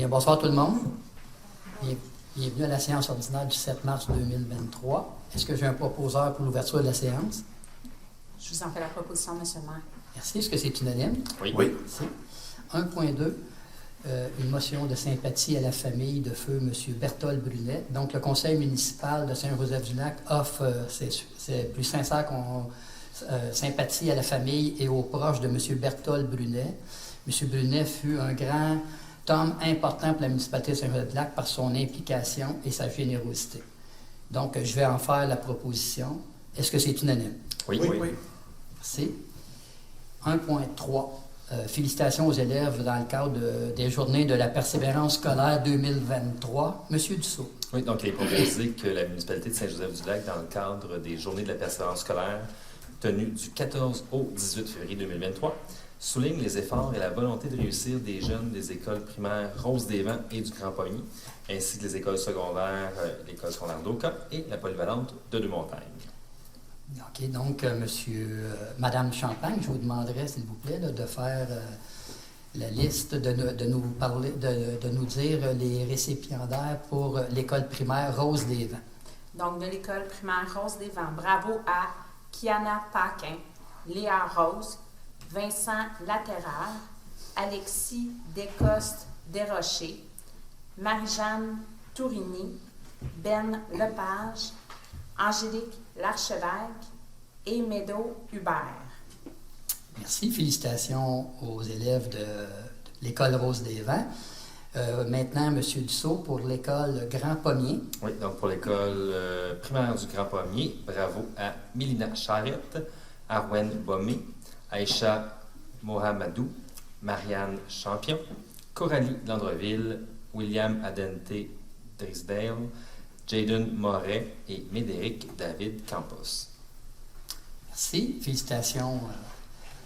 Bien, bonsoir tout le monde. Bienvenue à la séance ordinaire du 7 mars 2023. Est-ce que j'ai un proposeur pour l'ouverture de la séance? Je vous en fais la proposition, M. le maire. Merci. Est-ce que c'est unanime? Oui. Merci. 1.2, une motion de sympathie à la famille de feu M. Berthold Brunet. Donc, le conseil municipal de Saint-Joseph-du-Lac offre ses plus sincères sympathies à la famille et aux proches de M. Berthold Brunet. M. Brunet fut un grand homme important pour la municipalité de Saint-Joseph-du-Lac par son implication et sa générosité. Donc, je vais en faire la proposition. Est-ce que c'est unanime? Oui. Merci. 1.3. Félicitations aux élèves dans le cadre des journées de la persévérance scolaire 2023. Monsieur Dussault. Oui, donc il est proposé que la municipalité de Saint-Joseph-du-Lac, dans le cadre des journées de la persévérance scolaire tenues du 14 au 18 février 2023, souligne les efforts et la volonté de réussir des jeunes des écoles primaires Rose-des-Vents et du Grand-Pogny, ainsi que les écoles secondaires, l'école secondaire d'Oka et la polyvalente de Deux-Montagnes. OK, donc, Madame Champagne, je vous demanderai, s'il vous plaît, là, de faire la liste, de nous parler, de nous dire les récipiendaires pour l'école primaire Rose-des-Vents. Donc, de l'école primaire Rose-des-Vents, bravo à Kiana Paquin, Léa Rose, Vincent Latéral, Alexis Descostes-Desrochers, Marie-Jeanne Tourigny, Ben Lepage, Angélique Larchevêque et Médo Hubert. Merci. Félicitations aux élèves de l'école Rose-des-Vents. Maintenant, M. Dussault pour l'école Grand Pommier. Oui, donc pour l'école primaire du Grand Pommier, bravo à Mélina Charette, Arwen Bomé, Aïcha Mohamedou, Marianne Champion, Coralie Landreville, William Adente Drisdale, Jaden Moret et Médéric David Campos. Merci. Félicitations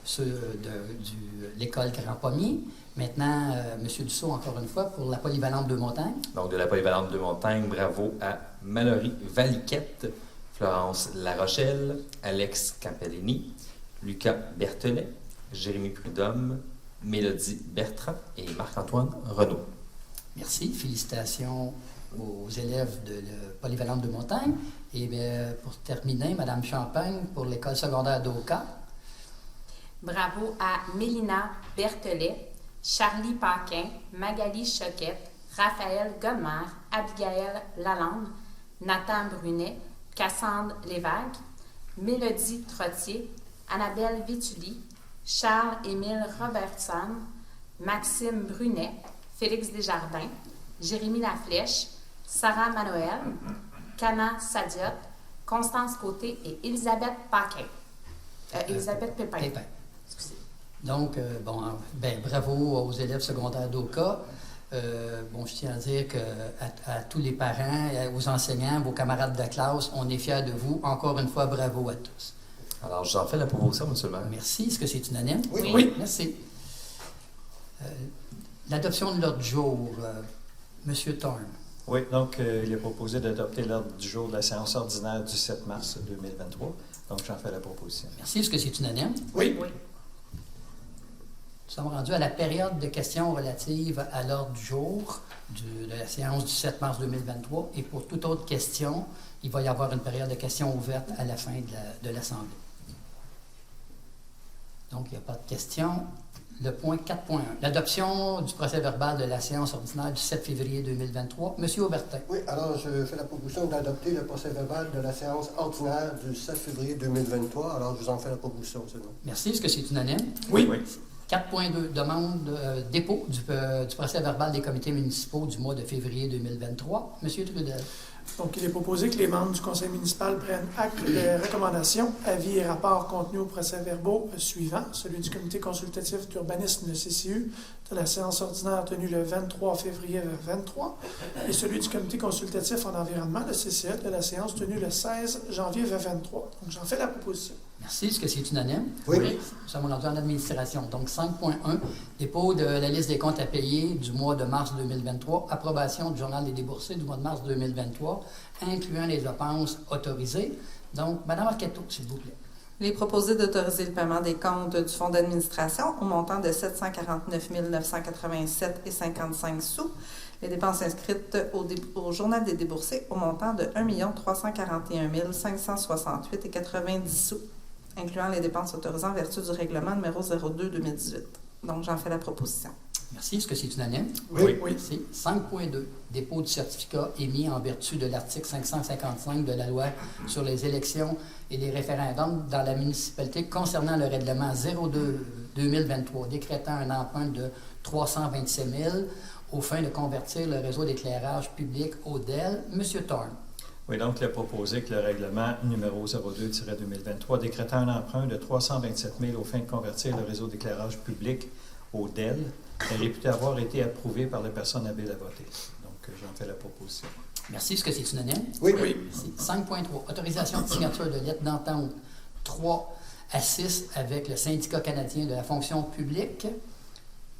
ceux de l'école Grand Pommier. Maintenant, M. Dussault, encore une fois, pour la polyvalente de Montagne. Donc de la polyvalente de Montagne, bravo à Mallory Valiquette, Florence Larochelle, Alex Campellini, Lucas Berthelet, Jérémy Prudhomme, Mélodie Bertrand et Marc-Antoine Renaud. Merci. Félicitations aux élèves de la polyvalente de Montagne. Et bien, pour terminer, Mme Champagne pour l'école secondaire d'Oka. Bravo à Mélina Berthelet, Charlie Paquin, Magali Choquette, Raphaël Godmer, Abigail Lalande, Nathan Brunet, Cassandre Lévesque, Mélodie Trottier, Annabelle Vituli, Charles-Émile Robertson, Maxime Brunet, Félix Desjardins, Jérémy Laflèche, Sarah Manoël, Cana Sadiot, Constance Côté et Elisabeth Paquin. Elisabeth Pépin. Excusez. Donc, bravo aux élèves secondaires d'Oka. Je tiens à dire à tous les parents, aux enseignants, vos camarades de classe, on est fiers de vous. Encore une fois, bravo à tous. Alors, j'en fais la proposition, M. le maire. Merci. Est-ce que c'est unanime? Oui. Merci. L'adoption de l'ordre du jour, M. Thorne. Oui, donc il est proposé d'adopter l'ordre du jour de la séance ordinaire du 7 mars 2023. Donc, j'en fais la proposition. Merci. Est-ce que c'est unanime? Oui. Nous sommes rendus à la période de questions relatives à l'ordre du jour de la séance du 7 mars 2023. Et pour toute autre question, il va y avoir une période de questions ouverte à la fin de l'Assemblée. Donc, il n'y a pas de questions. Le point 4.1. L'adoption du procès-verbal de la séance ordinaire du 7 février 2023. Monsieur Aubertin. Oui, alors je fais la proposition d'adopter le procès-verbal de la séance ordinaire du 7 février 2023. Alors, je vous en fais la proposition, seulement. Merci. Est-ce que c'est unanime? Oui. 4.2. Demande dépôt du procès-verbal des comités municipaux du mois de février 2023. Monsieur Trudel. Donc, il est proposé que les membres du conseil municipal prennent acte des recommandations, avis et rapports contenus au procès-verbaux suivants, celui du comité consultatif d'urbanisme de CCU de la séance ordinaire tenue le 23 février 2023 et celui du comité consultatif en environnement, le CCE, de la séance tenue le 16 janvier 2023. Donc, j'en fais la proposition. Merci. Est-ce que c'est unanime? Oui. Nous sommes rendus en administration. Donc, 5.1, dépôt de la liste des comptes à payer du mois de mars 2023, approbation du journal des déboursés du mois de mars 2023, incluant les dépenses autorisées. Donc, Mme Arquetto, s'il vous plaît. Il est proposé d'autoriser le paiement des comptes du fonds d'administration au montant de 749 987,55 sous. Les dépenses inscrites au journal des déboursés au montant de 1 341 568,90 sous, incluant les dépenses autorisées en vertu du règlement numéro 02-2018. Donc, j'en fais la proposition. Merci. Est-ce que c'est unanime? Oui. Merci. 5.2. Dépôt du certificat émis en vertu de l'article 555 de la loi sur les élections et les référendums dans la municipalité concernant le règlement 02-2023, décrétant un emprunt de 327 000 aux fins de convertir le réseau d'éclairage public au DEL. Monsieur Thorne. Oui, donc il a proposé que le règlement numéro 02-2023 décrétant un emprunt de 327 000 aux fins de convertir le réseau d'éclairage public au DEL est réputé avoir été approuvé par les personnes habiles à voter. Donc, j'en fais la proposition. Merci. Est-ce que c'est unanime? Oui. Merci. 5.3. Autorisation de signature de lettres d'entente 3 à 6 avec le syndicat canadien de la fonction publique.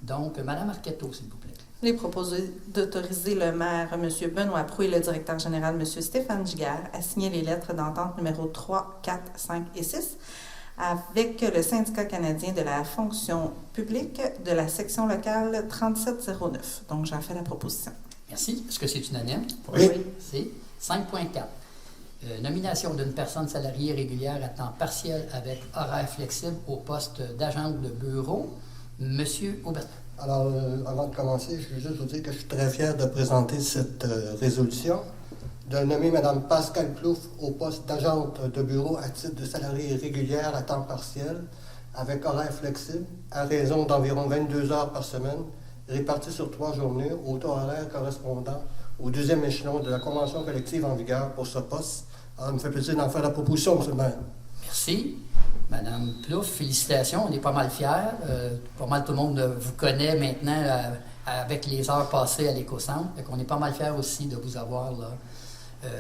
Donc, Mme Arquetto, s'il vous plaît. Il est proposé d'autoriser le maire, M. Benoît Proulx, et le directeur général, M. Stéphane Giguère, à signer les lettres d'entente numéro 3, 4, 5 et 6 avec le syndicat canadien de la fonction publique de la section locale 3709. Donc, j'en fais la proposition. Merci. Est-ce que c'est unanime? Oui. C'est 5.4. Nomination d'une personne salariée régulière à temps partiel avec horaire flexible au poste d'agent de bureau. Monsieur Aubert. Alors, avant de commencer, je veux juste vous dire que je suis très fier de présenter cette résolution, de nommer Mme Pascale Plouffe au poste d'agente de bureau à titre de salariée régulière à temps partiel, avec horaire flexible, à raison d'environ 22 heures par semaine, réparties sur 3 journées, au taux horaire correspondant au 2e échelon de la convention collective en vigueur pour ce poste. Alors, il me fait plaisir d'en faire la proposition, M. le maire. Merci. Madame Plouffe, félicitations. On est pas mal fiers. Pas mal tout le monde vous connaît maintenant avec les heures passées à l'éco-centre. On est pas mal fiers aussi de vous avoir là,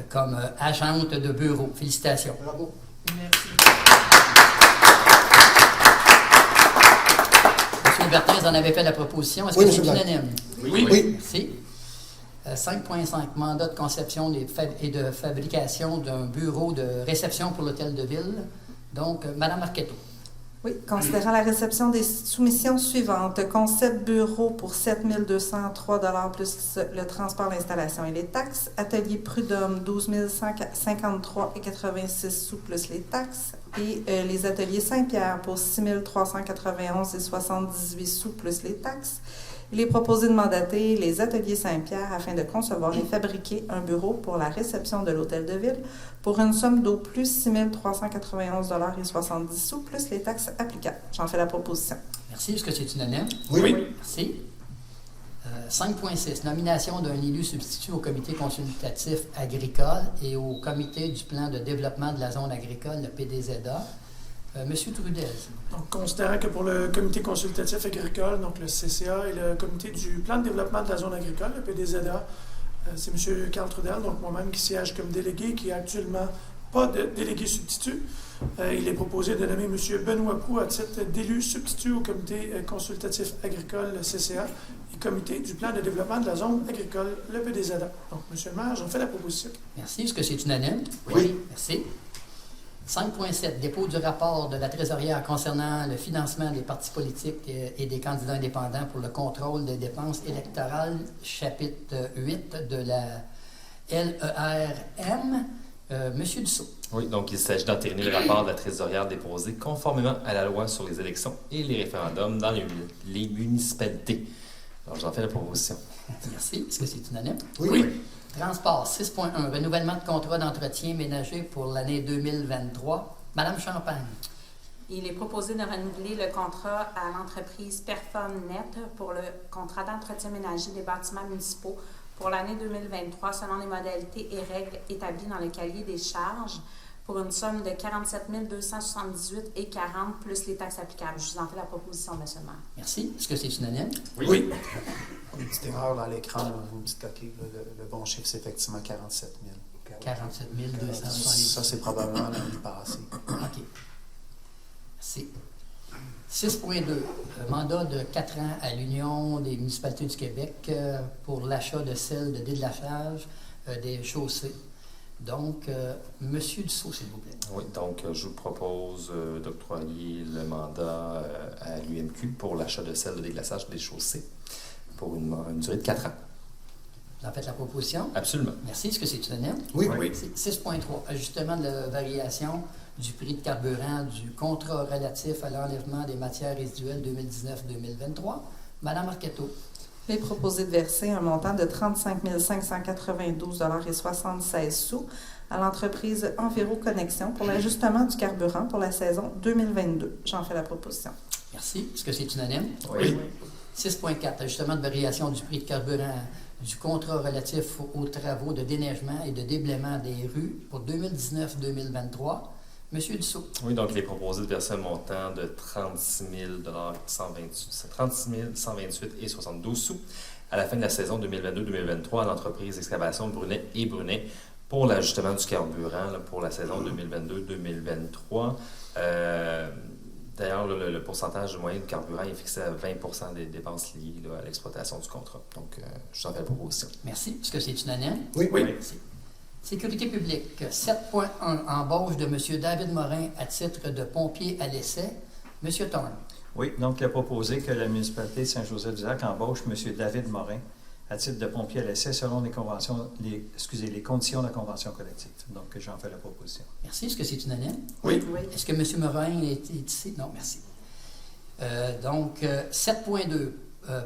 comme agente de bureau. Félicitations. Bravo. Merci. M. Bertin, vous en avez fait la proposition. Est-ce Oui, que c'est M. unanime? Oui. Merci. 5.5, mandat de conception et de fabrication d'un bureau de réception pour l'hôtel de ville. Donc, Mme Arquetto. Oui, considérant la réception des soumissions suivantes, concept bureau pour 7 203 $ plus le transport, l'installation et les taxes, atelier Prud'homme 12 153,86 sous plus les taxes, et les ateliers Saint-Pierre pour 6 391,78 sous plus les taxes. Il est proposé de mandater les ateliers Saint-Pierre afin de concevoir et fabriquer un bureau pour la réception de l'hôtel de ville pour une somme d'au plus 6 391,70 sous plus les taxes applicables. J'en fais la proposition. Merci. Est-ce que c'est unanime? Oui. Merci. 5.6, nomination d'un élu substitut au comité consultatif agricole et au comité du plan de développement de la zone agricole, le PDZA. Monsieur Trudel. Donc, considérant que pour le comité consultatif agricole, donc le CCA, et le comité du plan de développement de la zone agricole, le PDZA, c'est M. Carl Trudel, donc moi-même qui siège comme délégué, qui est actuellement pas de délégué substitut. Il est proposé de nommer M. Benoît Proulx à titre d'élu substitut au comité consultatif agricole, le CCA, et comité du plan de développement de la zone agricole, le PDZA. Donc, M. le maire, j'en fais la proposition. Merci. Est-ce que c'est unanime? Oui. Merci. 5.7, dépôt du rapport de la trésorière concernant le financement des partis politiques et des candidats indépendants pour le contrôle des dépenses électorales, chapitre 8 de la LERM. Monsieur Dussault. Oui, donc il s'agit d'entériner le rapport de la trésorière déposé conformément à la loi sur les élections et les référendums dans les municipalités. Alors, j'en fais la proposition. Merci. Est-ce que c'est unanime? Oui. Transport 6.1, renouvellement de contrat d'entretien ménager pour l'année 2023. Madame Champagne. Il est proposé de renouveler le contrat à l'entreprise PerformNet pour le contrat d'entretien ménager des bâtiments municipaux pour l'année 2023 selon les modalités et règles établies dans le cahier des charges pour une somme de 47 278,40 plus les taxes applicables. Je vous en fais la proposition, M. le maire. Merci. Est-ce que c'est unanime? Oui. Une petite erreur dans l'écran, une petite coquille. Le bon chiffre, c'est effectivement 47 000. 47 270. Ça, c'est probablement l'année passée. OK. Merci. 6.2, mandat de 4 ans à l'Union des municipalités du Québec pour l'achat de sels de dédelachage des chaussées. Donc, Monsieur Dussault, s'il vous plaît. Oui, donc je vous propose d'octroyer le mandat à l'UMQ pour l'achat de sel de déglaçage des chaussées pour une durée de 4 ans. Vous en faites la proposition? Absolument. Merci. Est-ce que c'est unanime? Oui. Oui. 6.3. Ajustement de la variation du prix de carburant du contrat relatif à l'enlèvement des matières résiduelles 2019-2023. Madame Marquetteau. Il est proposé de verser un montant de 35 592,76 $ à l'entreprise Enviro Connexion pour l'ajustement du carburant pour la saison 2022. J'en fais la proposition. Merci. Est-ce que c'est unanime? Oui. 6.4. Ajustement de variation du prix de carburant du contrat relatif aux travaux de déneigement et de déblaiement des rues pour 2019-2023. Monsieur Dussault. Oui, donc il est proposé de verser un montant de 36 128,72 sous à la fin de la saison 2022-2023 à l'entreprise Excavation Brunet et Brunet pour l'ajustement du carburant là, pour la saison 2022-2023. D'ailleurs, le pourcentage moyen de carburant est fixé à 20 des dépenses liées là, à l'exploitation du contrat. Donc, je vous en fais la proposition. Merci. Est-ce que c'est unanime? Oui. Merci. Sécurité publique, 7.1, embauche de M. David Morin à titre de pompier à l'essai. M. Thorne. Oui, donc il a proposé que la municipalité de Saint-Joseph-du-Lac embauche M. David Morin à titre de pompier à l'essai selon les conditions de la convention collective. Donc, j'en fais la proposition. Merci. Est-ce que c'est unanime? Oui. Est-ce que M. Morin est ici? Non, merci. Donc, 7.2,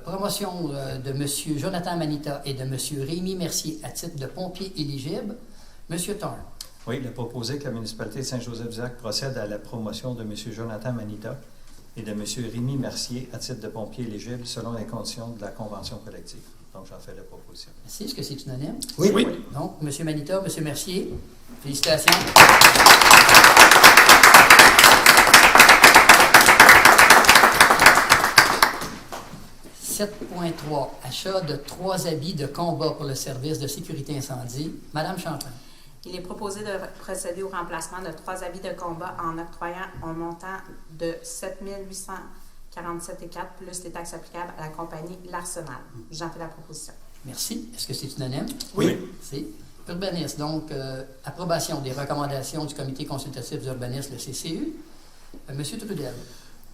promotion de M. Jonathan Manita et de M. Rémi Mercier à titre de pompier éligible. M. Thorne. Oui, il a proposé que la municipalité de Saint-Joseph-du-Lac procède à la promotion de M. Jonathan Manita et de M. Rémi Mercier à titre de pompier éligible selon les conditions de la convention collective. Donc, j'en fais la proposition. Merci. Est-ce que c'est unanime? Oui. Donc, M. Manita, M. Mercier, félicitations. 7.3, achat de 3 habits de combat pour le service de sécurité incendie. Madame Champlain. Il est proposé de procéder au remplacement de 3 habits de combat en octroyant un montant de 7 847,04 plus les taxes applicables à la compagnie L'Arsenal. J'en fais la proposition. Merci. Est-ce que c'est unanime? Oui. C'est urbanisme. Donc, approbation des recommandations du comité consultatif d'urbanisme, le CCU. Monsieur Trudel.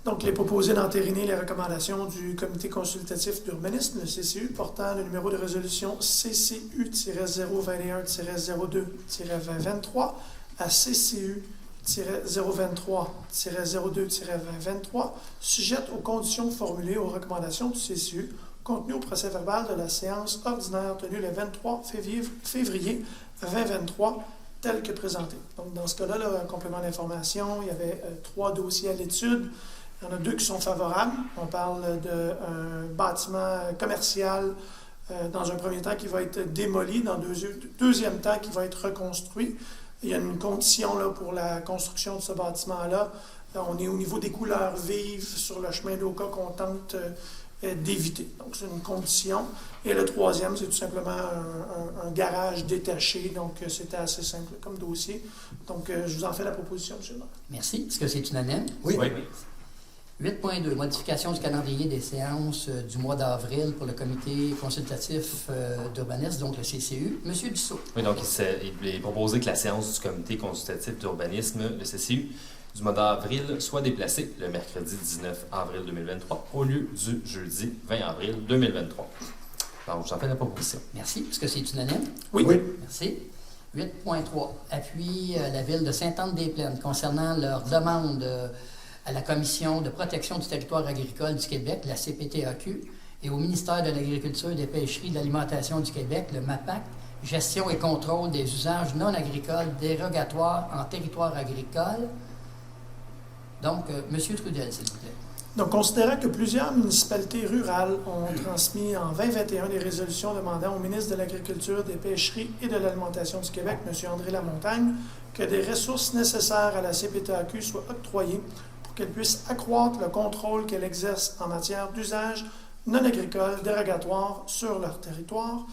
Donc, il est proposé d'entériner les recommandations du comité consultatif d'urbanisme, le CCU, portant le numéro de résolution CCU-021-02-2023 à CCU-023-02-2023, sujette aux conditions formulées aux recommandations du CCU, contenues au procès-verbal de la séance ordinaire tenue le 23 février 2023, tel que présenté. Donc, dans ce cas-là, un complément d'information, il y avait 3 dossiers à l'étude. Il y en a 2 qui sont favorables. On parle d'un bâtiment commercial dans un premier temps qui va être démoli, dans un deuxième temps qui va être reconstruit. Il y a une condition là, pour la construction de ce bâtiment-là. On est au niveau des couleurs vives sur le chemin d'Oka qu'on tente d'éviter. Donc, c'est une condition. Et le troisième, c'est tout simplement un garage détaché. Donc, c'était assez simple comme dossier. Donc, je vous en fais la proposition, M. le maire. Merci. Est-ce que c'est unanime? Oui. 8.2, modification du calendrier des séances du mois d'avril pour le comité consultatif d'urbanisme, donc le CCU. Monsieur Dussault. Oui, donc il est proposé que la séance du comité consultatif d'urbanisme, le CCU, du mois d'avril soit déplacée le mercredi 19 avril 2023 au lieu du jeudi 20 avril 2023. Donc, j'en fais la proposition. Merci. Est-ce que c'est unanime? Oui. Merci. 8.3, appui la ville de Sainte-Anne-des-Plaines concernant leur demande à la Commission de protection du territoire agricole du Québec, la CPTAQ, et au ministère de l'Agriculture, des Pêcheries et de l'Alimentation du Québec, le MAPAC, gestion et contrôle des usages non agricoles dérogatoires en territoire agricole. Donc, M. Trudel, s'il vous plaît. Donc, considérant que plusieurs municipalités rurales ont transmis en 2021 des résolutions demandant au ministre de l'Agriculture, des Pêcheries et de l'Alimentation du Québec, M. André Lamontagne, que des ressources nécessaires à la CPTAQ soient octroyées pour qu'elle puisse accroître le contrôle qu'elle exerce en matière d'usages non agricoles dérogatoires sur leur territoire,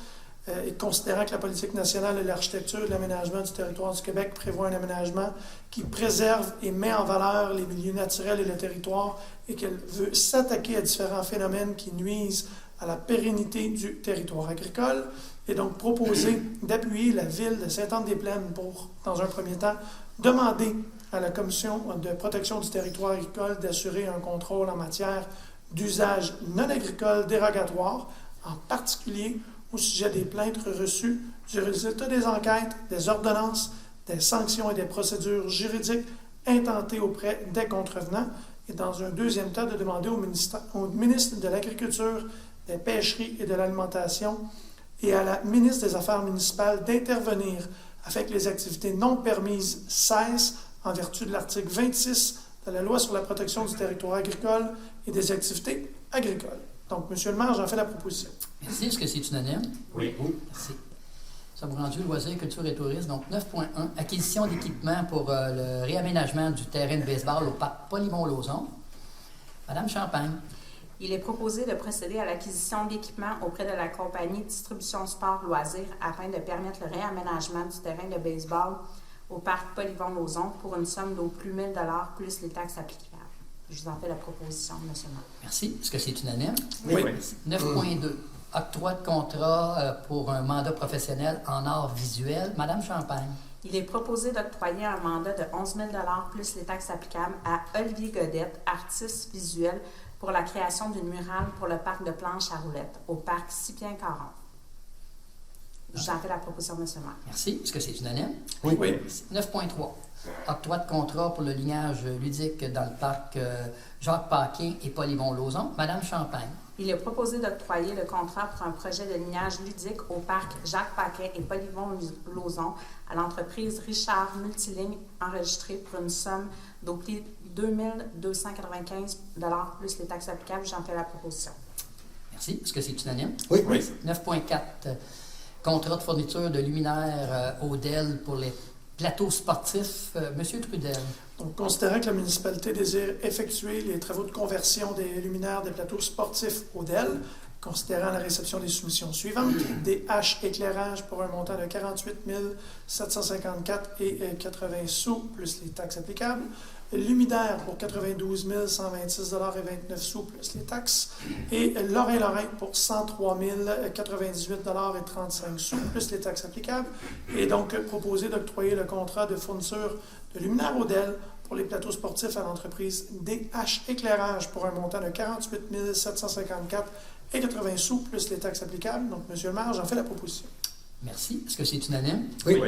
et considérant que la politique nationale de l'architecture et de l'aménagement du territoire du Québec prévoit un aménagement qui préserve et met en valeur les milieux naturels et le territoire et qu'elle veut s'attaquer à différents phénomènes qui nuisent à la pérennité du territoire agricole et donc proposer d'appuyer la ville de Sainte-Anne-des-Plaines pour, dans un premier temps, demander à la Commission de protection du territoire agricole d'assurer un contrôle en matière d'usage non agricole dérogatoire, en particulier au sujet des plaintes reçues, du résultat des enquêtes, des ordonnances, des sanctions et des procédures juridiques intentées auprès des contrevenants, et dans un deuxième temps, de demander au ministre de l'Agriculture, des Pêcheries et de l'Alimentation et à la ministre des Affaires municipales d'intervenir afin que les activités non permises cessent en vertu de l'article 26 de la Loi sur la protection du territoire agricole et des activités agricoles. Donc, Monsieur le maire, j'en fais la proposition. Merci. Est-ce que c'est unanime? Oui. Merci. Ça vous rendu loisirs, culture et tourisme. Donc, 9.1, acquisition d'équipements pour le réaménagement du terrain de baseball au parc Polimont-Lauzon. Madame Champagne. Il est proposé de procéder à l'acquisition d'équipements auprès de la compagnie Distribution Sport Loisirs afin de permettre le réaménagement du terrain de baseball au parc Polimont-Lauzon pour une somme d'au plus 1 000 $ plus les taxes applicables. Je vous en fais la proposition, monsieur le maire. Merci. Est-ce que c'est unanime? Oui. 9.2, octroi de contrat pour un mandat professionnel en art visuel. Madame Champagne. Il est proposé d'octroyer un mandat de 11 000 $ plus les taxes applicables à Olivier Godette, artiste visuel, pour la création d'une murale pour le parc de planches à roulettes, au parc Sipien-Caron. Je vous en fais la proposition, monsieur le maire. Merci. Est-ce que c'est unanime? Oui. 9.3, octroi de contrat pour le lignage ludique dans le parc Jacques Paquin et Polimont-Lauzon. Madame Champagne. Il est proposé d'octroyer le contrat pour un projet de lignage ludique au parc Jacques Paquin et Polimont-Lauzon à l'entreprise Richard Multiligne, enregistrée pour une somme d'au plus 2 295 $ plus les taxes applicables. J'en fais la proposition. Merci. Est-ce que c'est unanime? Oui. 9.4, contrat de fourniture de luminaires Odell pour les plateaux sportifs. Monsieur Trudel. Donc, considérant que la municipalité désire effectuer les travaux de conversion des luminaires des plateaux sportifs Odell, considérant la réception des soumissions suivantes, des haches éclairage pour un montant de 48 754 et 80 sous plus les taxes applicables, luminaire pour 92 126 $ et 29 sous plus les taxes, et l'oreille pour 103 098 $ et 35 sous plus les taxes applicables, et donc proposer d'octroyer le contrat de fourniture de luminaire Odell pour les plateaux sportifs à l'entreprise DH Éclairage pour un montant de 48 754 et 80 sous plus les taxes applicables. Donc, monsieur le maire, j'en fais la proposition. Merci. Est-ce que c'est unanime? Oui.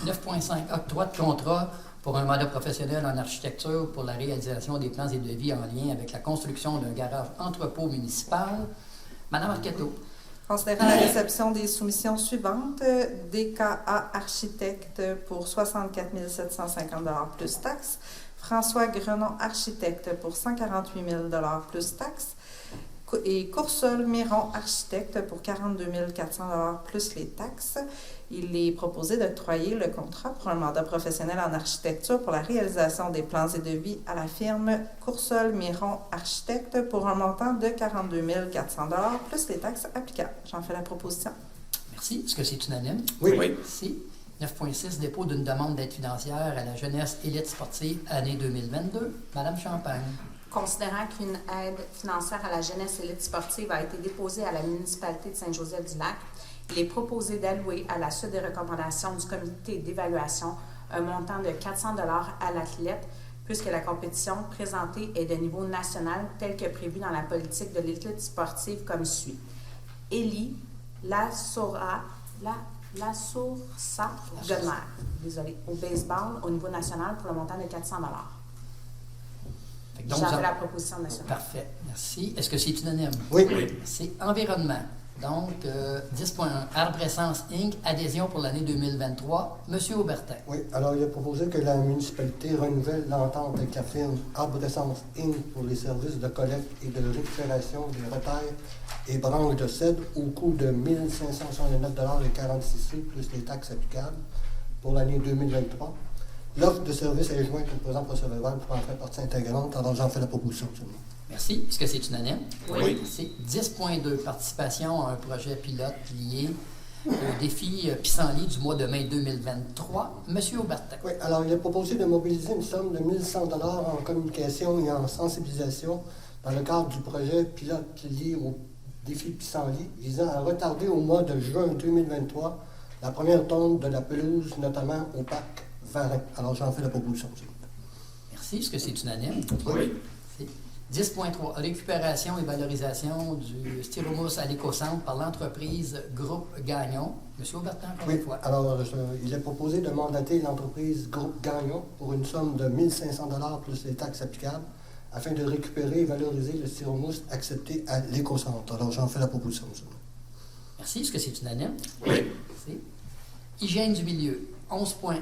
9.5, octroi de contrat pour un mandat professionnel en architecture pour la réalisation des plans et devis en lien avec la construction d'un garage entrepôt municipal. Madame Arquetto. Considérant la réception des soumissions suivantes, DKA Architecte pour 64 750 $ plus taxes, François Grenon Architecte pour 148 000 $ plus taxes, et Coursol Miron Architecte pour 42 400 $ plus les taxes. Il est proposé d'octroyer le contrat pour un mandat professionnel en architecture pour la réalisation des plans et devis à la firme Coursol Miron Architecte pour un montant de 42 400 $ plus les taxes applicables. J'en fais la proposition. Merci. Est-ce que c'est unanime? Oui. Merci. 9.6, dépôt d'une demande d'aide financière à la jeunesse élite sportive année 2022. Madame Champagne. Considérant qu'une aide financière à la jeunesse élite sportive a été déposée à la municipalité de Saint-Joseph-du-Lac, il est proposé d'allouer, à la suite des recommandations du comité d'évaluation, un montant de 400 $ à l'athlète, puisque la compétition présentée est de niveau national, tel que prévu dans la politique de l'élite sportive comme suit. Élie Lasoursa Godmer, au baseball au niveau national pour le montant de 400 $. Donc, J'en fais la proposition nationale. Parfait. Merci. Est-ce que c'est unanime? Oui. C'est environnement. Donc, 10.1, Arborescence Inc., adhésion pour l'année 2023. Monsieur Aubertin. Oui, alors il est proposé que la municipalité renouvelle l'entente avec la firme Arborescence Inc. pour les services de collecte et de récupération des repères et branches de cèdre au coût de 1 569 $ et 46 sous plus les taxes applicables pour l'année 2023. L'offre de service est jointe au présent procès-verbal pour en faire partie intégrante, alors j'en fais la proposition. Merci. Est-ce que c'est unanime? Oui. C'est 10.2, participation à un projet pilote lié au défi Pissenlit du mois de mai 2023. Monsieur Aubertin. Oui, alors il est proposé de mobiliser une somme de 1 100 $ en communication et en sensibilisation dans le cadre du projet pilote lié au défi pissenlit visant à retarder au mois de juin 2023 la première tonte de la pelouse, notamment au parc Varin. Alors, j'en fais la proposition. Merci. Est-ce que c'est unanime? Oui. Merci. 10.3. Récupération et valorisation du styromousse à l'éco-centre par l'entreprise Groupe Gagnon. Monsieur Aubertin, encore Oui, une fois. alors il est proposé de mandater l'entreprise Groupe Gagnon pour une somme de 1 500 $ plus les taxes applicables afin de récupérer et valoriser le styromousse accepté à l'éco-centre. Alors, j'en fais la proposition, monsieur. Merci. Est-ce que c'est unanime? Oui. Merci. Hygiène du milieu. 11.1.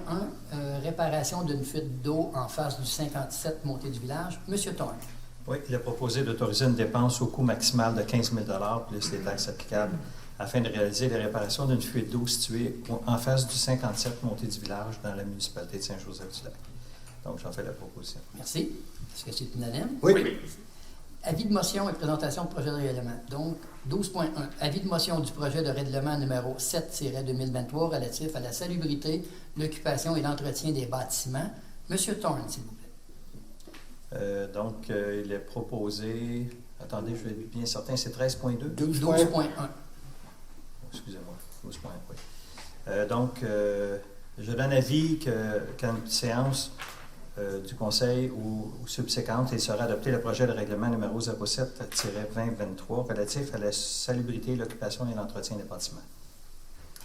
Réparation d'une fuite d'eau en face du 57 montée du village. Monsieur Thorne. Oui, il est proposé d'autoriser une dépense au coût maximal de 15 000 $ plus les taxes applicables afin de réaliser les réparations d'une fuite d'eau située en face du 57 montée du village dans la municipalité de Saint-Joseph-du-Lac. Donc, j'en fais la proposition. Merci. Est-ce que c'est unanime? Oui. Avis de motion et présentation de projet de règlement. Donc, 12.1. Avis de motion du projet de règlement numéro 7-2023 relatif à la salubrité, l'occupation et l'entretien des bâtiments. Monsieur Thorne, s'il vous plaît. Il est proposé... Attendez, je vais être bien certain, c'est 13.2? 12.1. Excusez-moi, 12.1, oui. Je donne avis qu'à une séance du Conseil ou subséquente, il sera adopté le projet de règlement numéro 07-2023 relatif à la salubrité, l'occupation et l'entretien des bâtiments.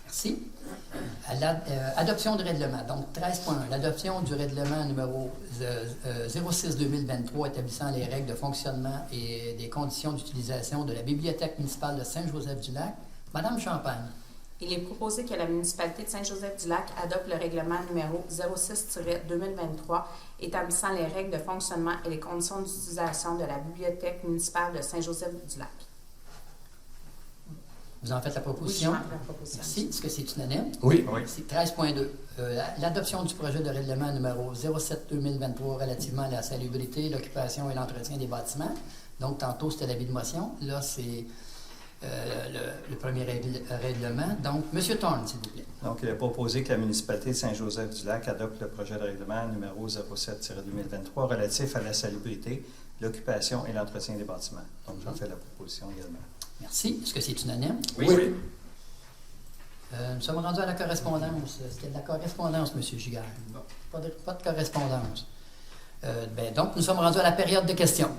Merci. Adoption de règlement. Donc, 13.1. L'adoption du règlement numéro 06-2023 établissant les règles de fonctionnement et des conditions d'utilisation de la Bibliothèque municipale de Saint-Joseph-du-Lac. Madame Champagne. Il est proposé que la municipalité de Saint-Joseph-du-Lac adopte le règlement numéro 06-2023 établissant les règles de fonctionnement et les conditions d'utilisation de la Bibliothèque municipale de Saint-Joseph-du-Lac. Vous en faites la proposition? Oui, je fais la proposition. Merci. Est-ce que c'est unanime? Oui. Merci. 13.2. L'adoption du projet de règlement numéro 07-2023 relativement à la salubrité, l'occupation et l'entretien des bâtiments. Donc, tantôt, c'était l'avis de motion. Là, c'est le premier règlement. Donc, M. Thorne, s'il vous plaît. Donc, il est proposé que la municipalité de Saint-Joseph-du-Lac adopte le projet de règlement numéro 07-2023 relatif à la salubrité, l'occupation et l'entretien des bâtiments. Donc, j'en fais la proposition également. Merci. Est-ce que c'est unanime? Oui. Nous sommes rendus à la correspondance. Est-ce qu'il y a de la correspondance, M. Giguère? Non. Pas de correspondance. Donc, nous sommes rendus à la période de questions.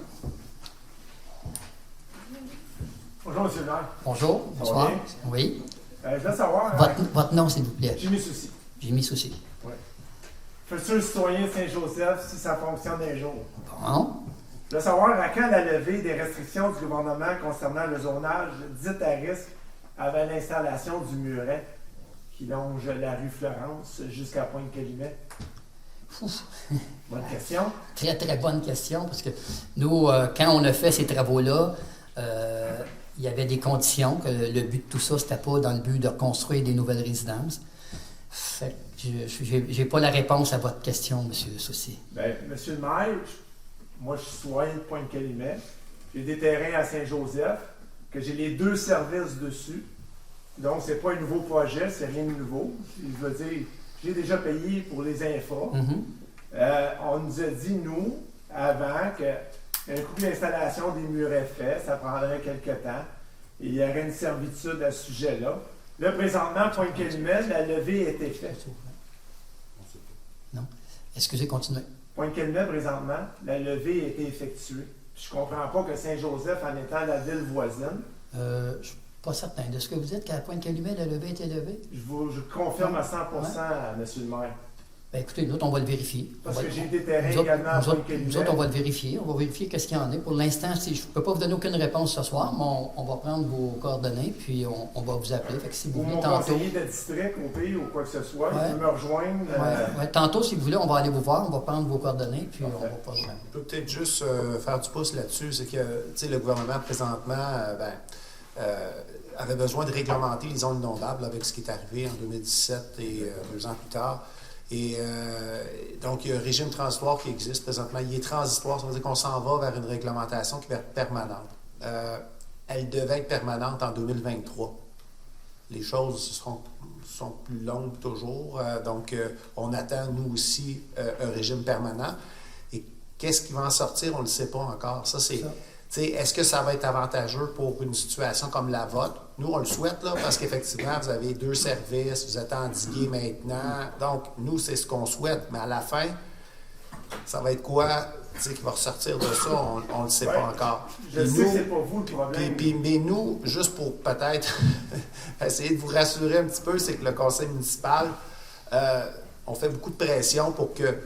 Bonjour, M. le maire. Bonjour. Bonsoir. bien? Oui. Je veux savoir... Votre nom, s'il vous plaît. Jimmy Soucy. Jimmy Soucy. Oui. Futur citoyen de Saint-Joseph, si ça fonctionne un jour. Bon. Je veux savoir à quand la levée des restrictions du gouvernement concernant le zonage dit à risque avant l'installation du muret qui longe la rue Florence jusqu'à Pointe-Calumet? Bonne question. Très, très bonne question, parce que nous, quand on a fait ces travaux-là, il y avait des conditions, que le but de tout ça, c'était pas dans le but de construire des nouvelles résidences. Fait que j'ai pas la réponse à votre question, M. Soucy. Bien, M. le maire, moi, je suis citoyen de Pointe-Calumet. J'ai des terrains à Saint-Joseph, que j'ai les deux services dessus. Donc, c'est pas un nouveau projet, c'est rien de nouveau. Je veux dire, j'ai déjà payé pour les infos. On nous a dit, nous, avant, qu'un coup l'installation des murets fait, ça prendrait quelques temps. Et il y aurait une servitude à ce sujet-là. Là, présentement, Pointe-Calumet, la levée a été faite. Non. Excusez, continuez. Pointe-Calumet, présentement, la levée a été effectuée. Je ne comprends pas que Saint-Joseph, en étant la ville voisine... je ne suis pas certain. De ce que vous dites, qu'à Pointe-Calumet, la levée a été levée? Je confirme à 100% à M. le maire. Bien, écoutez, nous autres, on va le vérifier. Parce que j'ai des terrains également à Pointe-Calumet. Nous autres, on va le vérifier. On va vérifier qu'est-ce qu'il y en a. Pour l'instant, je ne peux pas vous donner aucune réponse ce soir, mais on va prendre vos coordonnées, puis on va vous appeler. Fait que si vous Ou voulez, mon tantôt... conseiller de district au pays ou quoi que ce soit, Ouais. il peut me rejoindre. Tantôt, si vous voulez, on va aller vous voir, on va prendre vos coordonnées, puis on va pas... Je peux peut-être juste faire du pouce là-dessus. C'est que le gouvernement, présentement, avait besoin de réglementer les zones inondables avec ce qui est arrivé en 2017 et 2 ans plus tard. Et donc, il y a un régime transitoire qui existe présentement. Il est transitoire, ça veut dire qu'on s'en va vers une réglementation qui va être permanente. Elle devait être permanente en 2023. Les choses sont plus longues toujours. Donc, on attend, nous aussi, un régime permanent. Et qu'est-ce qui va en sortir, on ne le sait pas encore. Ça, c'est est-ce que ça va être avantageux pour une situation comme la vôtre? Nous, on le souhaite, là, parce qu'effectivement, vous avez 2 services, vous êtes endigués maintenant. Donc, nous, c'est ce qu'on souhaite. Mais à la fin, ça va être quoi qui va ressortir de ça? On ne le sait pas encore. Je sais que c'est pas vous le problème. Mais nous, juste pour peut-être essayer de vous rassurer un petit peu, c'est que le conseil municipal, on fait beaucoup de pression pour que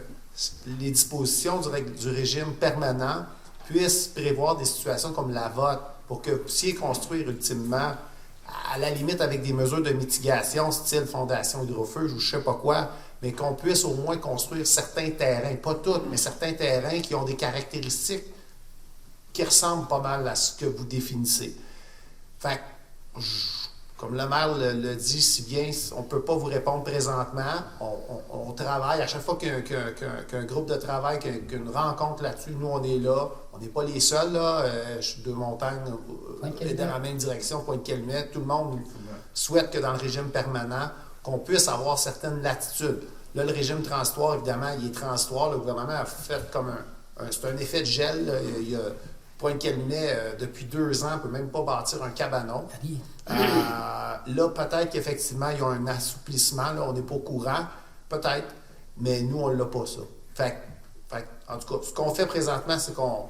les dispositions du régime permanent puissent prévoir des situations comme la vôtre, pour que vous puissiez construire ultimement, à la limite avec des mesures de mitigation, style fondation hydrofeu, ou je ne sais pas quoi, mais qu'on puisse au moins construire certains terrains, pas tous, mais certains terrains qui ont des caractéristiques qui ressemblent pas mal à ce que vous définissez. Fait que, comme le maire le dit si bien, on ne peut pas vous répondre présentement. On travaille. À chaque fois qu'il y a un groupe de travail, qu'une rencontre là-dessus, nous, on est là. On n'est pas les seuls, là. Je suis de Montagne, dans la même direction, Pointe-Calumet. Tout le monde souhaite que dans le régime permanent, qu'on puisse avoir certaines latitudes. Là, le régime transitoire, évidemment, il est transitoire. Le gouvernement a fait comme c'est un effet de gel. Là. Il y a Pointe-Calumet, depuis 2 ans, ne peut même pas bâtir un cabanon. Là, peut-être qu'effectivement, il y a un assouplissement. Là, on n'est pas au courant. Peut-être. Mais nous, on ne l'a pas, ça. En tout cas, ce qu'on fait présentement, c'est qu'on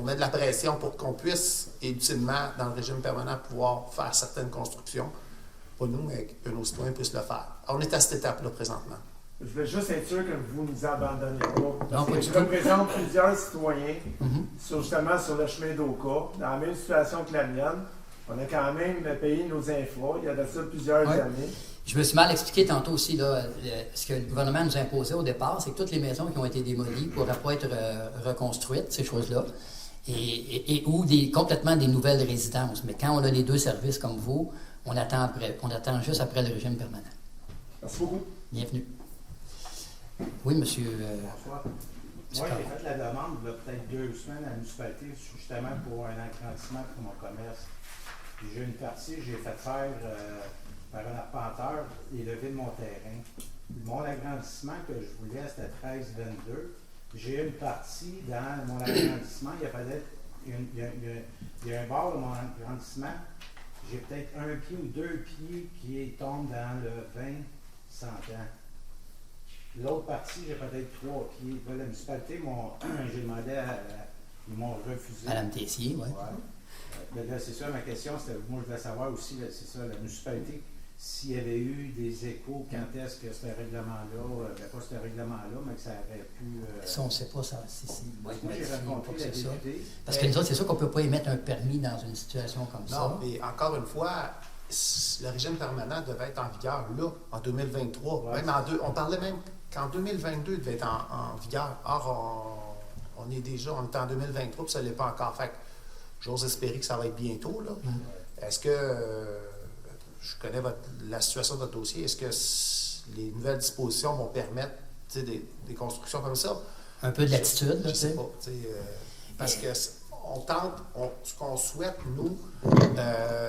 met de la pression pour qu'on puisse, ultimement, dans le régime permanent, pouvoir faire certaines constructions. Pas nous, mais que nos citoyens puissent le faire. On est à cette étape-là, présentement. Je veux juste être sûr que vous ne nous abandonnez pas. Parce Non, que je représente plusieurs citoyens justement sur le chemin d'Oka, dans la même situation que la mienne. On a quand même payé nos infras il y a de ça plusieurs années. Je me suis mal expliqué tantôt aussi, là, ce que le gouvernement nous imposait au départ, c'est que toutes les maisons qui ont été démolies ne pourraient pas être reconstruites, ces choses-là, ou complètement des nouvelles résidences. Mais quand on a les 2 services comme vous, on attend juste après le régime permanent. Merci beaucoup. Bienvenue. Oui, monsieur. Bonsoir. Moi, j'ai fait la demande il y a peut-être 2 semaines à la municipalité, justement pour un agrandissement pour mon commerce. Puis j'ai une partie, j'ai fait faire par un arpenteur et levé de mon terrain. Mon agrandissement que je voulais, c'était 13-22. J'ai une partie dans mon agrandissement, il y a un bord de mon agrandissement, j'ai peut-être 1 pied ou 2 pieds qui tombent dans le 20-100 ans. L'autre partie, j'ai peut-être 3 pieds. Là, la municipalité, j'ai demandé ils m'ont refusé. Madame Tessier, oui. Ouais. Là, c'est ça, ma question, c'était, moi, je voulais savoir aussi, là, c'est ça, la municipalité, s'il y avait eu des échos, quand est-ce que ce règlement-là, pas ce règlement-là, mais que ça aurait pu... Ça, on ne sait pas ça. Moi, j'ai rencontré la députée. Parce que nous autres, c'est sûr qu'on ne peut pas émettre un permis dans une situation comme ça. Non, mais encore une fois, le régime permanent devait être en vigueur là, en 2023. Ouais. Même on parlait même qu'en 2022, il devait être en vigueur. Or, on est en 2023, puis ça ne l'est pas encore. Fait que j'ose espérer que ça va être bientôt, là. Est-ce que... je connais la situation de votre dossier. Est-ce que les nouvelles dispositions vont permettre des constructions comme ça? Un peu de latitude, je ne sais pas. Parce que ce qu'on souhaite, nous,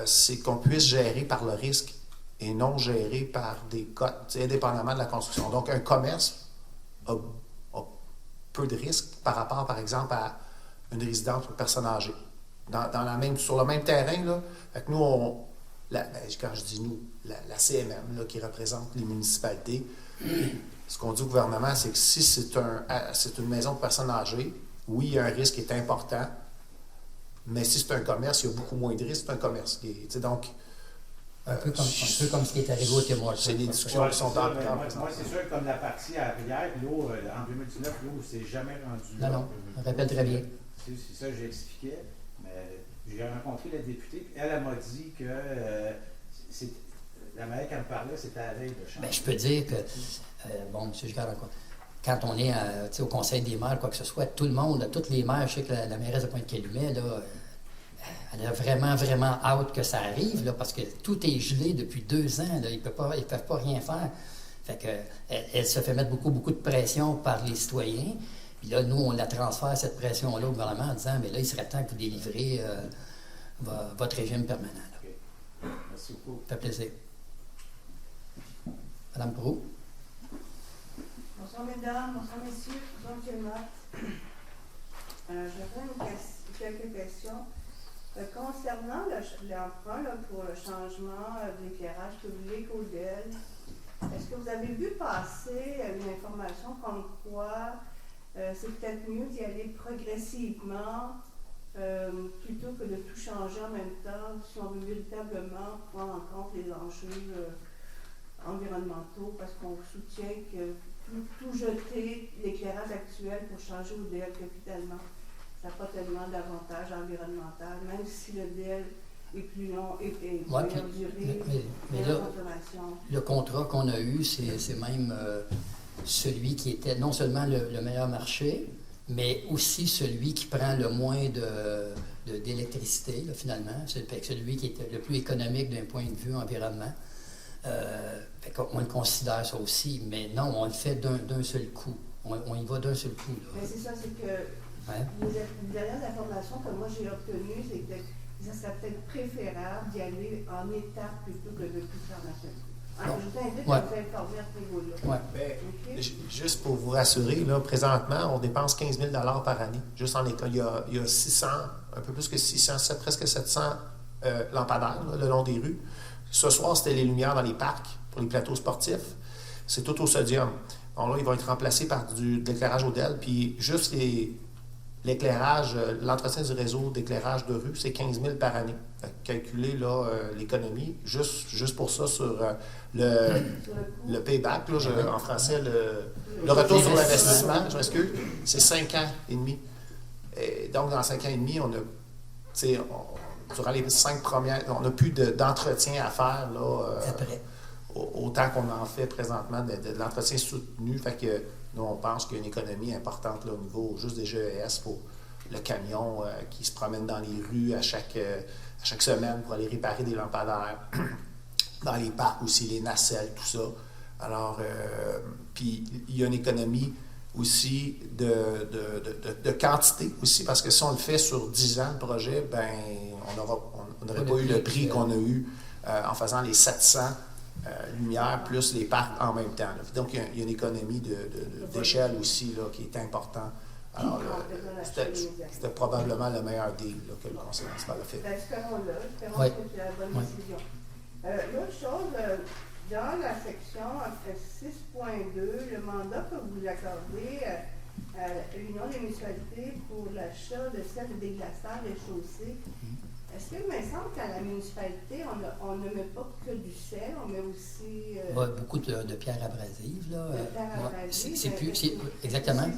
c'est qu'on puisse gérer par le risque et non gérer par des cotes, indépendamment de la construction. Donc, un commerce a peu de risques par rapport, par exemple, à une résidence pour personnes âgées. Sur le même terrain, là, fait que nous, quand je dis nous, la CMM, là, qui représente les municipalités, ce qu'on dit au gouvernement, c'est que si c'est une maison de personnes âgées, oui, il y a un risque qui est important, mais si c'est un commerce, il y a beaucoup moins de risques. C'est un commerce. Donc, un peu comme ce qui est arrivé au Tim Hortons. C'est des discussions qui sont dans le temps. Moi, c'est sûr que comme la partie à Rivière, l'eau, en 2019, l'eau ne s'est jamais rendue. Non, je me rappelle très bien. C'est ça que j'expliquais. Mais j'ai rencontré la députée, elle m'a dit que la manière qu'elle me parlait, c'était à la veille de change. Je peux dire que, M. Gigard, quand on est au Conseil des maires, quoi que ce soit, tout le monde, toutes les maires, je sais que la mairesse de Pointe-Calumet, là, elle a vraiment, vraiment hâte que ça arrive, là, parce que tout est gelé depuis 2 ans. Là, ils ne peuvent pas rien faire. Fait que, elle se fait mettre beaucoup, beaucoup de pression par les citoyens. Puis là, nous, on la transfère, cette pression-là, au gouvernement, en disant, mais là, il serait temps que vous délivrez votre régime permanent. Là. Okay. Merci beaucoup. Ça fait plaisir. Madame Proulx. Bonsoir, mesdames. Bonsoir, messieurs. Bonsoir, M. Mott. J'aurais une quelques questions. Concernant l'emprunt pour le changement de l'éclairage public au DEL, est-ce que vous avez vu passer une information comme quoi c'est peut-être mieux d'y aller progressivement plutôt que de tout changer en même temps si on veut véritablement prendre en compte les enjeux environnementaux, parce qu'on soutient que tout jeter l'éclairage actuel pour changer au DEL capitalement, ça n'a pas tellement d'avantages environnementaux, même si le DEL est plus long et meilleure durée, meilleure consommation. Le contrat qu'on a eu, c'est même celui qui était non seulement le meilleur marché, mais aussi celui qui prend le moins d'électricité, finalement. C'est celui qui est le plus économique d'un point de vue environnement. On le considère ça aussi, mais non, on le fait d'un seul coup. On y va d'un seul coup. Là. Mais c'est ça, c'est que les dernières informations que moi j'ai obtenues, c'est que ça serait peut-être préférable d'y aller en étapes plutôt que de tout faire d'un seul coup. Alors, je vous invite à vous informer à ce niveau-là. Okay. Juste pour vous rassurer, là, présentement, on dépense 15 000 par année, juste en école. Il y a 600, un peu plus que 600, presque 700 lampadaires là, le long des rues. Ce soir, c'était les lumières dans les parcs pour les plateaux sportifs. C'est tout au sodium. Bon, là, ils vont être remplacés par de l'éclairage au DEL. Puis juste l'éclairage, l'entretien du réseau d'éclairage de rue, c'est 15 000 par année. Calculer là, l'économie, juste pour ça, sur le payback, là, en français, le retour sur l'investissement, je m'excuse, c'est 5 ans et demi. Et donc, dans 5 ans et demi, durant les 5 premières, on n'a plus d'entretien à faire là, autant qu'on en fait présentement de l'entretien soutenu. Fait que nous, on pense qu'il y a une économie importante là, au niveau juste des GES pour le camion qui se promène dans les rues à chaque semaine pour aller réparer des lampadaires. Dans les parcs aussi, les nacelles, tout ça. Alors, puis il y a une économie aussi de quantité aussi, parce que si on le fait sur 10 ans, le projet, ben on n'aurait pas eu le prix qu'on a eu en faisant les 700 lumières plus les parcs en même temps. Là. Donc, il y a une économie d'échelle aussi là, qui est importante. Alors, c'était probablement le meilleur deal là, que le conseil municipal a fait. Espérons-le. Espérons que c'est la bonne décision. L'autre chose, dans la section 6.2, le mandat que vous accordez à l'Union des municipalités pour l'achat de sel de déglaçage des chaussées, est-ce qu'il me semble qu'à la municipalité, on ne met pas que du sel, on met aussi... beaucoup de pierres abrasives. Là. De pierres abrasives. Exactement.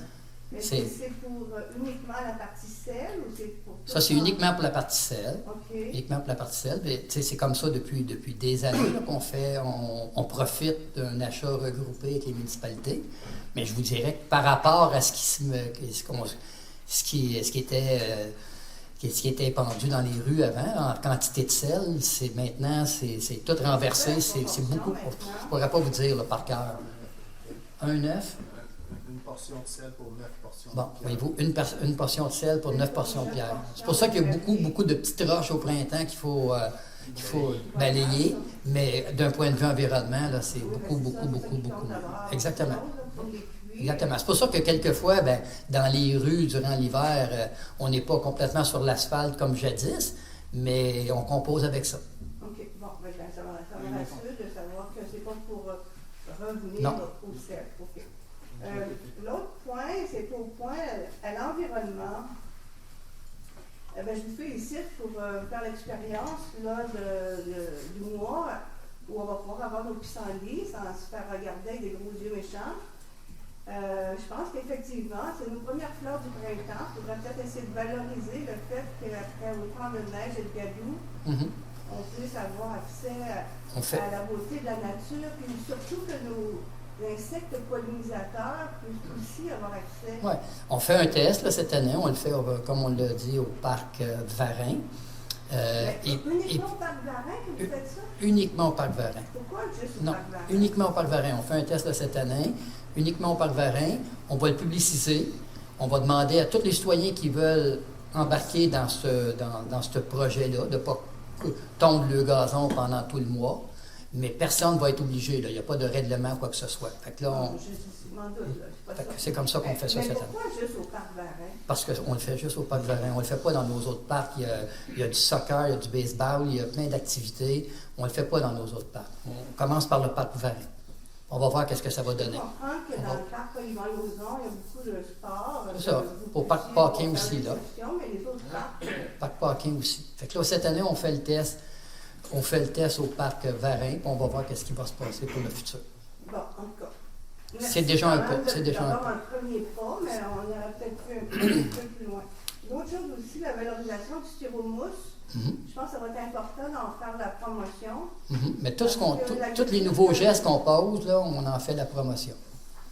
Est-ce que c'est pour uniquement la partie sel ou c'est pour tout? Ça, c'est uniquement pour la partie sel. Okay. Uniquement pour la partie sel. C'est comme ça depuis des années là, qu'on fait. On profite d'un achat regroupé avec les municipalités. Mais je vous dirais que par rapport à ce qui était épandu dans les rues avant, en quantité de sel, maintenant, c'est tout renversé. C'est beaucoup. Je ne pourrais pas vous dire là, par cœur. 1,9? Une portion de sel pour 9 portions. Bon, voyez-vous, une portion de sel pour 9 portions de pierre. C'est pour ça qu'il y a beaucoup de petites roches au printemps qu'il faut balayer, mais d'un point de vue environnement, là, c'est beaucoup. Exactement. Exactement. C'est pour ça que quelquefois, dans les rues, durant l'hiver, on n'est pas complètement sur l'asphalte comme jadis, mais on compose avec ça. OK. Bon, ça me rassure de savoir que c'est pas pour revenir au sel. OK. L'autre point, c'est au point à l'environnement. Je vous félicite pour faire l'expérience du mois où on va pouvoir avoir nos pissenlits sans se faire regarder avec des gros yeux méchants. Je pense qu'effectivement, c'est nos premières fleurs du printemps. Il faudrait peut-être essayer de valoriser le fait qu'après autant de neige et de gadou, on puisse avoir accès à la beauté de la nature, puis surtout que nos insectes pollinisateurs peuvent aussi avoir accès. Oui, on fait un test là, cette année, on le fait, comme on l'a dit, au parc Varin. Uniquement au parc Varin que vous faites ça? Uniquement au parc Varin. Pourquoi juste au non, parc Varin? Uniquement au parc Varin. On fait un test là, cette année, uniquement au parc Varin. On va le publiciser. On va demander à tous les citoyens qui veulent embarquer dans ce projet-là de ne pas tondre le gazon pendant tout le mois. Mais personne ne va être obligé. Là. Il n'y a pas de règlement ou quoi que ce soit. Fait que là, Je m'en doute, là. C'est pas fait que ça. c'est comme ça qu'on fait ça Mais cette année. pourquoi juste au parc Varin? Parce qu'on le fait juste au parc Varin. On ne le fait pas dans nos autres parcs. Il y a du soccer, il y a du baseball, il y a plein d'activités. On ne le fait pas dans nos autres parcs. On commence par le parc Varin. On va voir qu'est-ce que ça va donner. Je comprends que dans le parc Polyvalent-Lauzon, il y a beaucoup de sport. C'est ça. Au parc Parking aussi, là. Mais les autres parcs, Parc Parking aussi. Fait que là, cette année, on fait le test. On fait le test au parc Varin, puis on va voir qu'est-ce qui va se passer pour le futur. bon, en tout cas. C'est déjà un peu. C'est déjà un peu. un premier pas, mais on aurait peut-être pu un peu plus loin. L'autre chose aussi, la valorisation du styromousse. Je pense que ça va être important d'en faire la promotion. Mais tous les nouveaux gestes qu'on pose, là, on en fait la promotion.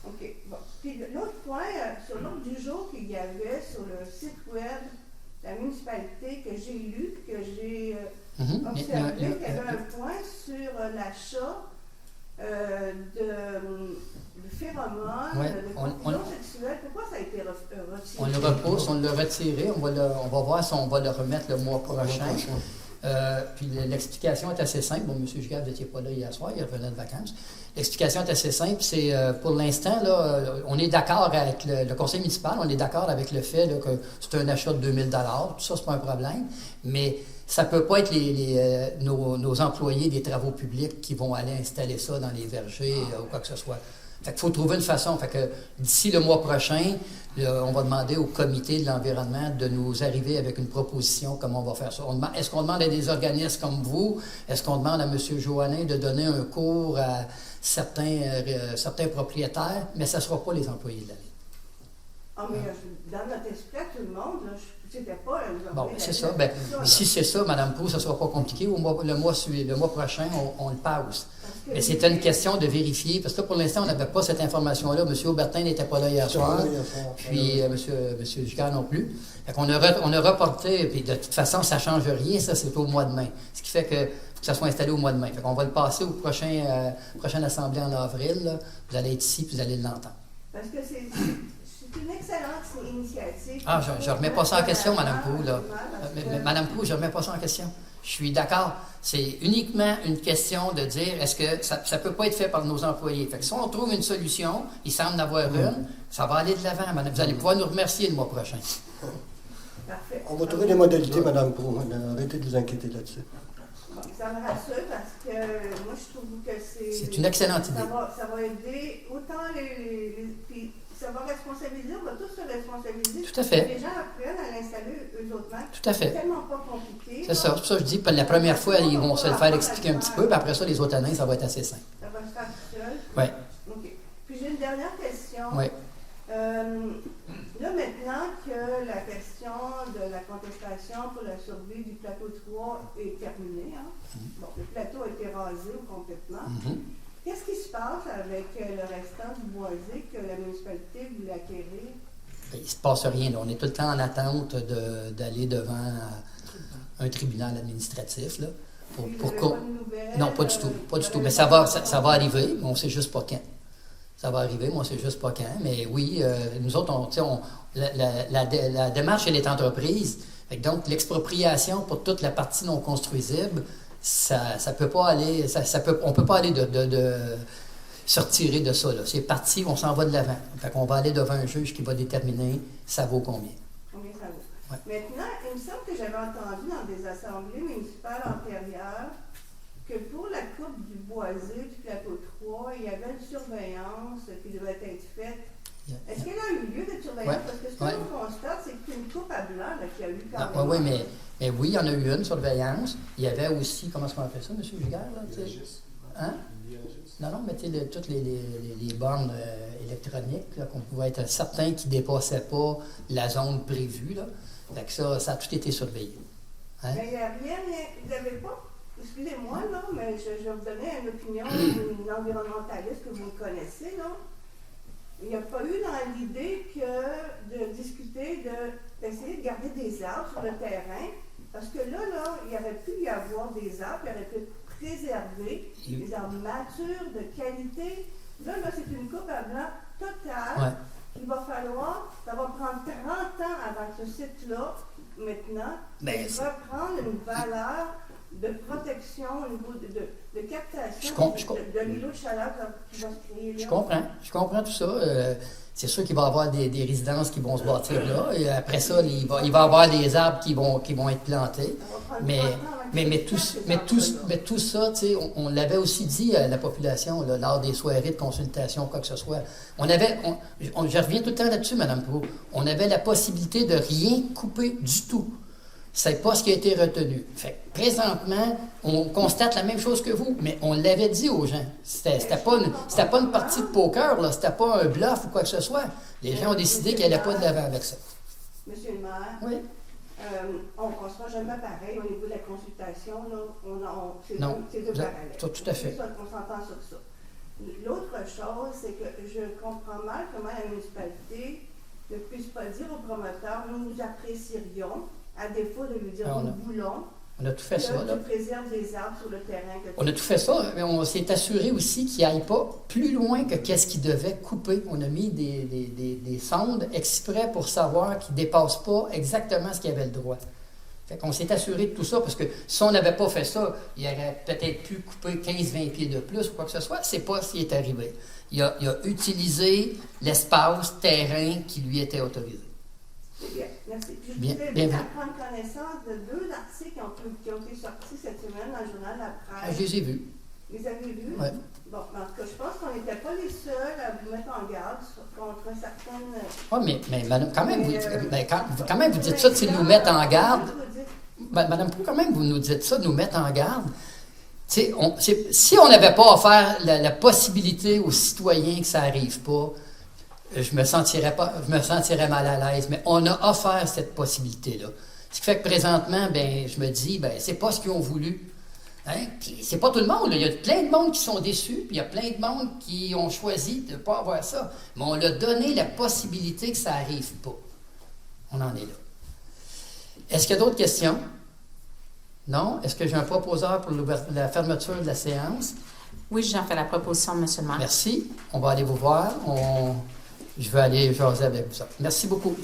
OK. Bon. Puis l'autre point, sur l'ordre du jour qu'il y avait sur le site web de la municipalité que j'ai lu, que j'ai observé, qu'il y avait un point sur l'achat de phéromones, de conclusions sexuelles. Pourquoi ça a été retiré? On le repousse, on l'a retiré. On va voir si on va le remettre le mois prochain. Puis l'explication est assez simple. Bon, M. Gigard, vous n'étiez pas là hier soir, il revenait de vacances. L'explication est assez simple. C'est pour l'instant, là, on est d'accord avec le conseil municipal, on est d'accord avec le fait là, que c'est un achat de 2000 $. Tout ça, c'est pas un problème. Mais ça ne peut pas être nos employés des travaux publics qui vont aller installer ça dans les vergers ou quoi que ce soit. Fait qu'il faut trouver une façon. Fait que d'ici le mois prochain, on va demander au comité de l'environnement de nous arriver avec une proposition comment on va faire ça. Est-ce qu'on demande à des organismes comme vous? Est-ce qu'on demande à M. Joannin de donner un cours à certains propriétaires? Mais ça ne sera pas les employés de la ville. Ah, mais dans notre esprit, tout le monde, c'était pas... Bon, c'est ça. Ben, si c'est ça, Mme Proulx, ça ne sera pas compliqué. Le mois prochain, on le passe. Mais c'était une question de vérifier, parce que là, pour l'instant, on n'avait pas cette information-là. M. Aubertin n'était pas là hier soir, puis M. Gicard non plus. Fait qu'on a reporté, puis de toute façon, ça ne change rien, ça, c'est au mois de mai. Ce qui fait que ça soit installé au mois de mai. Fait qu'on va le passer au prochaine assemblée en avril. Là. Vous allez être ici, puis vous allez l'entendre. Parce que c'est une excellente initiative. Ah, je ne remets pas ça en question, Mme Proulx, là. Mme Proulx, je ne remets pas ça en question. Je suis d'accord. C'est uniquement une question de dire est-ce que ça ne peut pas être fait par nos employés. Fait que si on trouve une solution, il semble en avoir une, ça va aller de l'avant, madame. Vous allez pouvoir nous remercier le mois prochain. Parfait. On va trouver des modalités, Mme Proulx. Arrêtez de vous inquiéter là-dessus. Bon, ça me rassure parce que moi, je trouve que c'est une excellente idée. Ça va aider autant puis ça va responsabiliser, on va tous se responsabiliser. Tout à fait. Les gens apprennent à l'installer eux-mêmes. Tout à fait. C'est tellement pas compliqué. C'est ça. C'est pour ça que je dis que la première fois, ils vont se le faire expliquer un petit peu, puis après ça, les autres années, ça va être assez simple. Ça va se faire tout seul? Oui. OK. Puis j'ai une dernière question. Oui. Là, maintenant que la question de la contestation pour la survie du plateau 3 est terminée, bon, le plateau a été rasé complètement. Qu'est-ce qui se passe avec le restant du boisé que la municipalité voulait acquérir? Il ne se passe rien. Là. On est tout le temps en attente d'aller devant un tribunal administratif. Là, pas de nouvelles, non, pas du tout. Pas du tout. Mais ça va arriver, mais on ne sait juste pas quand. Ça va arriver, moi, on ne sait juste pas quand. Mais oui, nous autres, la démarche, elle est entreprise. Donc, l'expropriation pour toute la partie non construisible, ça peut pas aller, on ne peut pas aller se retirer de ça. C'est parti, on s'en va de l'avant. Fait qu'on va aller devant un juge qui va déterminer ça vaut combien. Combien ça vaut. Ouais. Maintenant, il me semble que j'avais entendu dans des assemblées municipales antérieures que pour la coupe du boisé du plateau 3, il y avait une surveillance qui devait être faite. Est-ce qu'il y a eu lieu de surveillance? Parce que ce que l'on constate, c'est qu'une coupe à blanc qu'il y a eu quand même. Oui, mais oui, il y en a eu une surveillance. Il y avait aussi, comment est-ce qu'on appelle ça, M. Giguère? Hein? Non, mettez toutes les bornes électroniques, qu'on pouvait être certain qu'ils ne dépassaient pas la zone prévue. Là. Fait que ça a tout été surveillé. Hein? Mais il n'y a rien, vous n'avez pas, excusez-moi, là, mais je vais vous donner une opinion d'une environnementaliste que vous connaissez, là. Il n'y a pas eu dans l'idée de discuter d'essayer de garder des arbres sur le terrain, parce que là, il aurait pu y avoir des arbres, il aurait pu préserver des arbres matures, de qualité. Là, c'est une coupe à blanc totale. Ouais. Il va falloir, ça va prendre 30 ans avant que ce site-là, maintenant, reprendre une valeur de protection au niveau de captation de l'îlot de chaleur qui va se créer là. Je comprends tout ça. C'est sûr qu'il va y avoir des résidences qui vont se bâtir là. Et après ça, il va y avoir des arbres qui vont être plantés. Mais tout ça, tu sais, on l'avait aussi dit à la population là, lors des soirées de consultation, quoi que ce soit. Je reviens tout le temps là-dessus, Mme Proulx. On avait la possibilité de rien couper du tout. C'est pas ce qui a été retenu. Fait que présentement, on constate la même chose que vous, mais on l'avait dit aux gens. C'était pas une partie de poker, là. C'était pas un bluff ou quoi que ce soit. Les gens ont décidé qu'ils n'allaient pas de l'avant avec ça. Monsieur le maire, oui. On ne sera jamais pareil au niveau de la consultation. Là, c'est deux parallèles. Tout à fait. On s'entend sur ça. L'autre chose, c'est que je comprends mal comment la municipalité ne puisse pas dire aux promoteurs, nous apprécierions, à défaut de lui dire nous voulons. On a tout fait ça. Tu préserves des arbres sur le terrain. On a tout fait ça, mais on s'est assuré aussi qu'il n'aille pas plus loin que qu'est-ce qu'il devait couper. On a mis des sondes exprès pour savoir qu'il ne dépasse pas exactement ce qu'il avait le droit. Fait qu'on s'est assuré de tout ça, parce que si on n'avait pas fait ça, il aurait peut-être pu couper 15-20 pieds de plus ou quoi que ce soit. C'est pas ce qui est arrivé. Il a utilisé l'espace terrain qui lui était autorisé. C'est bien, merci. Je bien prendre connaissance de deux articles qui ont été sortis cette semaine dans le journal La Presse. Je les ai vus. Vous les avez vus? Oui. Bon, en tout cas, je pense qu'on n'était pas les seuls à vous mettre en garde contre certaines... Oui, mais madame, quand même, vous dites ça de nous mettre en garde. Madame, quand même, vous nous dites ça de nous mettre en garde. Si on n'avait pas offert la possibilité aux citoyens que ça n'arrive pas, je me sentirais mal à l'aise, mais on a offert cette possibilité-là. Ce qui fait que présentement, je me dis, c'est pas ce qu'ils ont voulu. Hein? Puis c'est pas tout le monde. Là. Il y a plein de monde qui sont déçus, puis il y a plein de monde qui ont choisi de ne pas avoir ça. Mais on leur a donné la possibilité que ça n'arrive pas. On en est là. Est-ce qu'il y a d'autres questions? Non? Est-ce que j'ai un proposeur pour la fermeture de la séance? Oui, j'en fais la proposition, M. le maire. Merci. On va aller vous voir. Je vais aller jaser avec vous. Merci beaucoup.